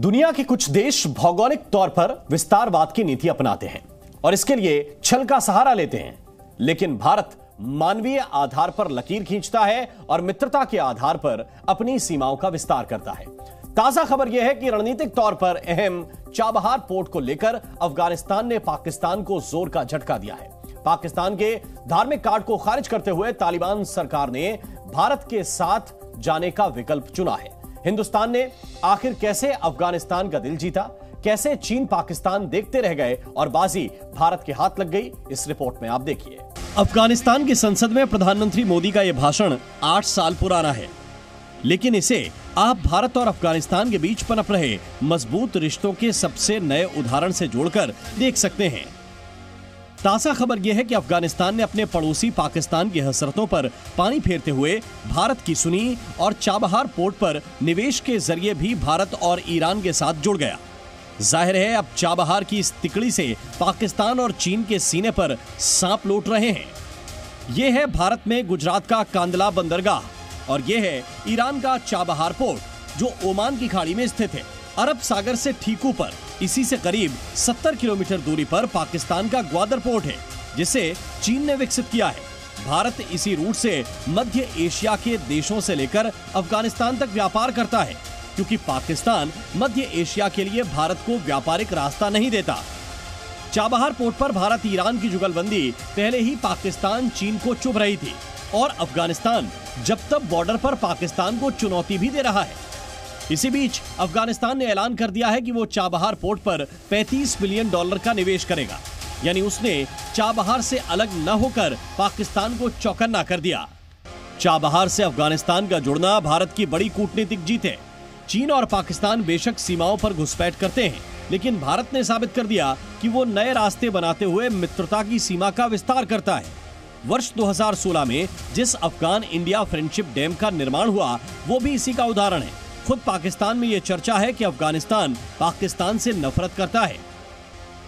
दुनिया के कुछ देश भौगोलिक तौर पर विस्तारवाद की नीति अपनाते हैं और इसके लिए छल का सहारा लेते हैं, लेकिन भारत मानवीय आधार पर लकीर खींचता है और मित्रता के आधार पर अपनी सीमाओं का विस्तार करता है। ताजा खबर यह है कि रणनीतिक तौर पर अहम चाबहार पोर्ट को लेकर अफगानिस्तान ने पाकिस्तान को जोर का झटका दिया है। पाकिस्तान के धार्मिक कार्ड को खारिज करते हुए तालिबान सरकार ने भारत के साथ जाने का विकल्प चुना है। हिंदुस्तान ने आखिर कैसे अफगानिस्तान का दिल जीता, कैसे चीन पाकिस्तान देखते रह गए और बाजी भारत के हाथ लग गई, इस रिपोर्ट में आप देखिए। अफगानिस्तान की संसद में प्रधानमंत्री मोदी का यह भाषण 8 साल पुराना है, लेकिन इसे आप भारत और अफगानिस्तान के बीच पनप रहे मजबूत रिश्तों के सबसे नए उदाहरण से जोड़कर देख सकते हैं। ताजा खबर यह है कि अफगानिस्तान ने अपने पड़ोसी पाकिस्तान की हसरतों पर पानी फेरते हुए भारत की सुनी और चाबहार पोर्ट पर निवेश के जरिए भी भारत और ईरान के साथ जुड़ गया। जाहिर है अब चाबहार की इस तिकड़ी से पाकिस्तान और चीन के सीने पर सांप लौट रहे हैं। यह है भारत में गुजरात का कांदला बंदरगाह और यह है ईरान का चाबहार पोर्ट, जो ओमान की खाड़ी में स्थित है। अरब सागर से ठीक ऊपर इसी से करीब 70 किलोमीटर दूरी पर पाकिस्तान का ग्वादर पोर्ट है, जिसे चीन ने विकसित किया है। भारत इसी रूट से मध्य एशिया के देशों से लेकर अफगानिस्तान तक व्यापार करता है, क्योंकि पाकिस्तान मध्य एशिया के लिए भारत को व्यापारिक रास्ता नहीं देता। चाबहार पोर्ट पर भारत ईरान की जुगलबंदी पहले ही पाकिस्तान चीन को चुभ रही थी और अफगानिस्तान जब तक बॉर्डर पर पाकिस्तान को चुनौती भी दे रहा है। इसी बीच अफगानिस्तान ने ऐलान कर दिया है कि वो चाबहार पोर्ट पर $35 मिलियन का निवेश करेगा, यानी उसने चाबहार से अलग न होकर पाकिस्तान को चौकन्ना कर दिया। चाबहार से अफगानिस्तान का जुड़ना भारत की बड़ी कूटनीतिक जीत है। चीन और पाकिस्तान बेशक सीमाओं पर घुसपैठ करते हैं, लेकिन भारत ने साबित कर दिया कि वो नए रास्ते बनाते हुए मित्रता की सीमा का विस्तार करता है। वर्ष 2016 में जिस अफगान इंडिया फ्रेंडशिप डैम का निर्माण हुआ, वो भी इसी का उदाहरण है। खुद पाकिस्तान में यह चर्चा है कि अफगानिस्तान पाकिस्तान से नफरत करता है।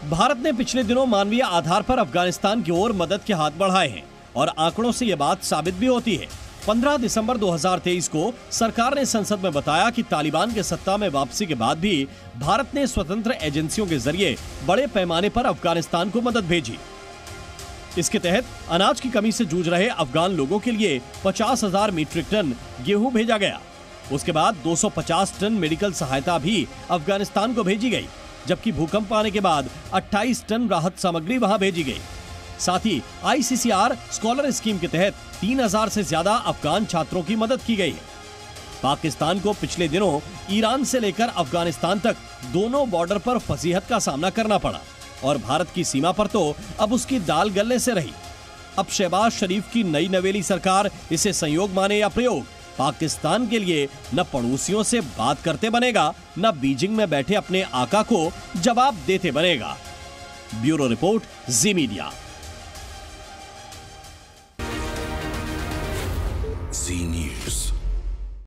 भारत ने पिछले दिनों मानवीय आधार पर अफगानिस्तान की ओर मदद के हाथ बढ़ाए हैं और आंकड़ों से यह बात साबित भी होती है। 15 दिसंबर 2023 को सरकार ने संसद में बताया कि तालिबान के सत्ता में वापसी के बाद भी भारत ने स्वतंत्र एजेंसियों के जरिए बड़े पैमाने पर अफगानिस्तान को मदद भेजी। इसके तहत अनाज की कमी से जूझ रहे अफगान लोगों के लिए 50,000 मीट्रिक टन गेहूं भेजा गया। उसके बाद 250 टन मेडिकल सहायता भी अफगानिस्तान को भेजी गई, जबकि भूकंप आने के बाद 28 टन राहत सामग्री वहां भेजी गई। साथ ही ICCR स्कॉलर स्कीम के तहत 3,000 से ज्यादा अफगान छात्रों की मदद की गई है। पाकिस्तान को पिछले दिनों ईरान से लेकर अफगानिस्तान तक दोनों बॉर्डर पर फसीहत का सामना करना पड़ा और भारत की सीमा पर तो अब उसकी दाल गलने से रही। अब शहबाज शरीफ की नई नवेली सरकार इसे संयोग माने या प्रयोग, पाकिस्तान के लिए न पड़ोसियों से बात करते बनेगा, न बीजिंग में बैठे अपने आका को जवाब देते बनेगा। ब्यूरो रिपोर्ट, जी मीडिया।